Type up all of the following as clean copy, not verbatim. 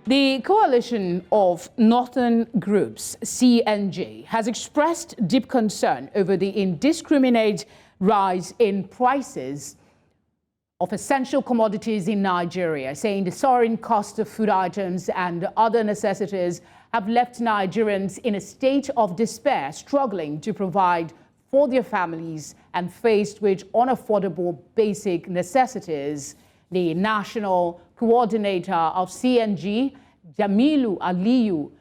The coalition of northern groups, CNG, has expressed deep concern over the indiscriminate rise in prices of essential commodities in Nigeria, saying the soaring cost of food items and other necessities have left Nigerians in a state of despair, struggling to provide for their families and faced with unaffordable basic necessities. The national coordinator of CNG, Jamilu Aliyu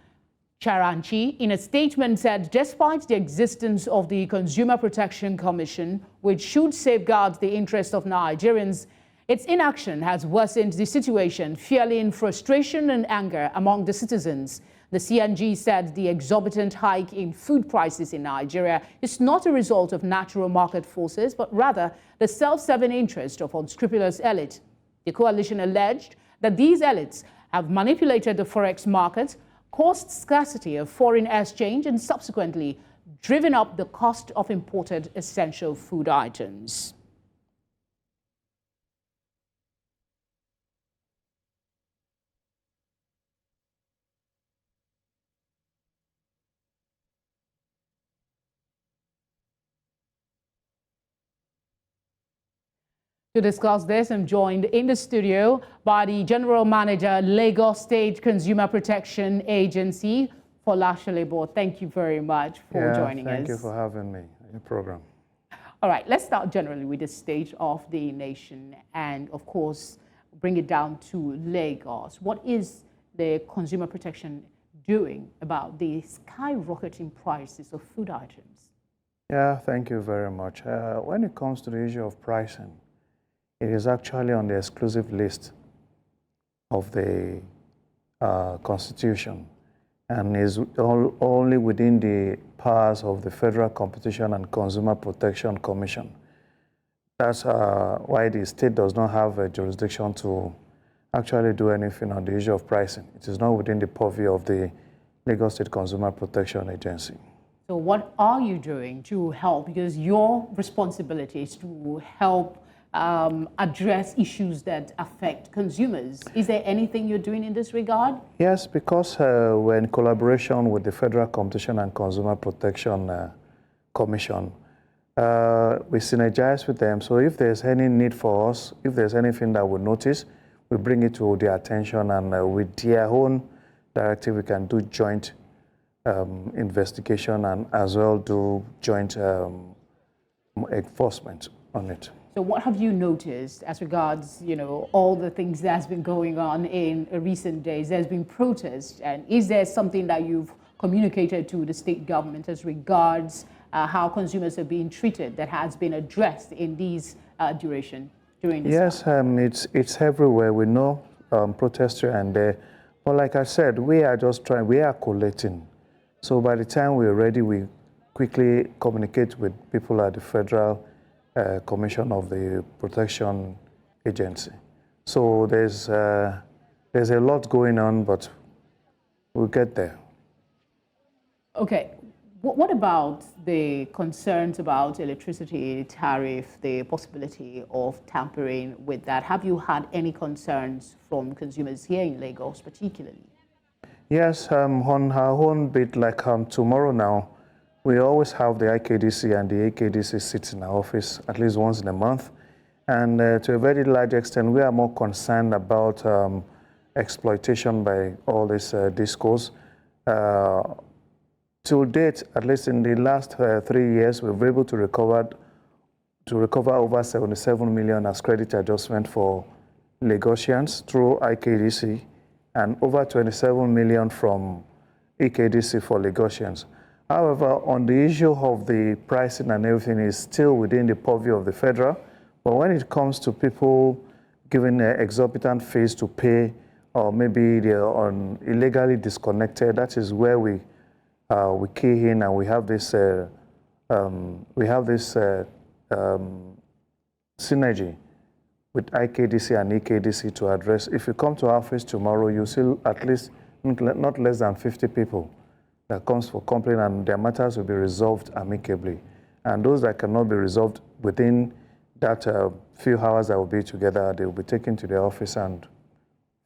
Charanchi, in a statement said despite the existence of the Consumer Protection Commission, which should safeguard the interests of Nigerians, its inaction has worsened the situation, fueling frustration and anger among the citizens. The CNG said the exorbitant hike in food prices in Nigeria is not a result of natural market forces, but rather the self-serving interest of unscrupulous elite. The coalition alleged that these elites have manipulated the forex market, caused scarcity of foreign exchange, and subsequently driven up the cost of imported essential food items. To discuss this, I'm joined in the studio by the General Manager, Lagos State Consumer Protection Agency, Folashalebo. Thank you very much for joining us. Thank you for having me in the program. All right, let's start generally with the state of the nation and, of course, bring it down to Lagos. What is the Consumer Protection doing about the skyrocketing prices of food items? Yeah, thank you very much. When it comes to the issue of pricing, it is actually on the exclusive list of the Constitution and is only within the powers of the Federal Competition and Consumer Protection Commission. That's why the state does not have a jurisdiction to actually do anything on the issue of pricing. It is not within the purview of the Lagos State Consumer Protection Agency. So what are you doing to help? Because your responsibility is to help address issues that affect consumers. Is there anything you're doing in this regard? Yes, because we're in collaboration with the Federal Competition and Consumer Protection Commission. We synergize with them. So if there's any need for us, if there's anything that we notice, we bring it to their attention, and with their own directive, we can do joint investigation and as well do joint enforcement on it. So what have you noticed as regards, all the things that's been going on in recent days? There's been protests, and is there something that you've communicated to the state government as regards how consumers are being treated that has been addressed in these during this Yes, it's everywhere. We know protests here and there. But like I said, we are collating. So by the time we're ready, we quickly communicate with people at the Federal Commission of the Protection Agency. So there's a lot going on, but we'll get there. Okay. What about the concerns about electricity tariff, the possibility of tampering with that? Have you had any concerns from consumers here in Lagos particularly? Yes, on our own bit, like tomorrow now, we always have the IKDC and the AKDC sit in our office at least once in a month. And to a very large extent, we are more concerned about exploitation by all this discourse. To date, at least in the last 3 years, we've been able to recover over 77 million as credit adjustment for Lagosians through IKDC and over 27 million from AKDC for Lagosians. However, on the issue of the pricing and everything is still within the purview of the federal. But when it comes to people giving exorbitant fees to pay, or maybe they're illegally disconnected, that is where we key in, and we have this synergy with IKDC and EKDC to address. If you come to our office tomorrow, you see at least not less than 50 people that comes for complaint, and their matters will be resolved amicably. And those that cannot be resolved within that few hours that will be together, they will be taken to the office and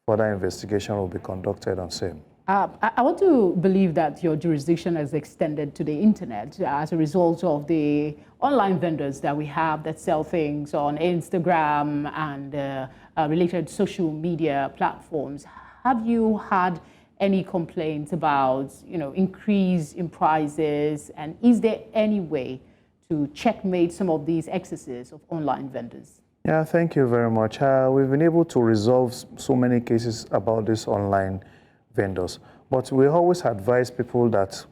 further investigation will be conducted on same. I want to believe that your jurisdiction has extended to the internet as a result of the online vendors that we have that sell things on Instagram and related social media platforms. Have you had any complaints about, increase in prices, and is there any way to checkmate some of these excesses of online vendors? Yeah, thank you very much. We've been able to resolve so many cases about these online vendors, but we always advise people that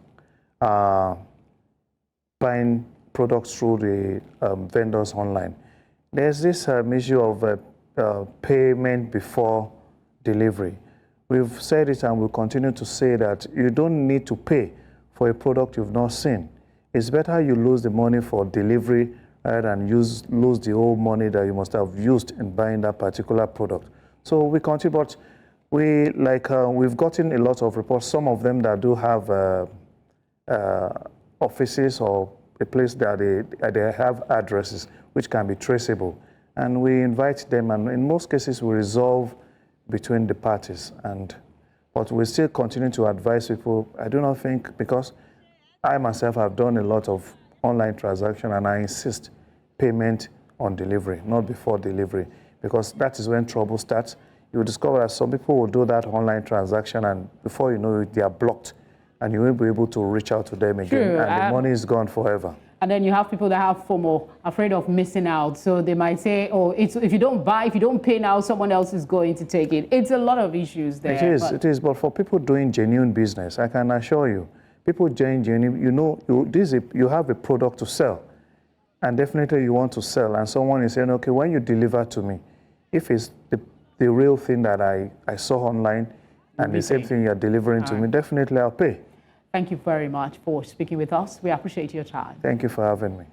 buying products through the vendors online. There's this issue of payment before delivery. We've said it and we'll continue to say that you don't need to pay for a product you've not seen. It's better you lose the money for delivery rather than lose the whole money that you must have used in buying that particular product. So we continue, but we've gotten a lot of reports, some of them that do have offices or a place that they have addresses which can be traceable. And we invite them, and in most cases we resolve between the parties. But we still continue to advise people. I do not think, because I myself have done a lot of online transaction, and I insist payment on delivery, not before delivery, because that is when trouble starts. You will discover that some people will do that online transaction, and before you know it, they are blocked, and you won't be able to reach out to them again, and the money is gone forever. And then you have people that have FOMO, afraid of missing out. So they might say, oh, if you don't pay now, someone else is going to take it. It's a lot of issues there. It is. But for people doing genuine business, I can assure you, people doing genuine, you have a product to sell, and definitely you want to sell, and someone is saying, okay, when you deliver to me, if it's the real thing that I saw online, and the same thing you're delivering to me, definitely I'll pay. Thank you very much for speaking with us. We appreciate your time. Thank you for having me.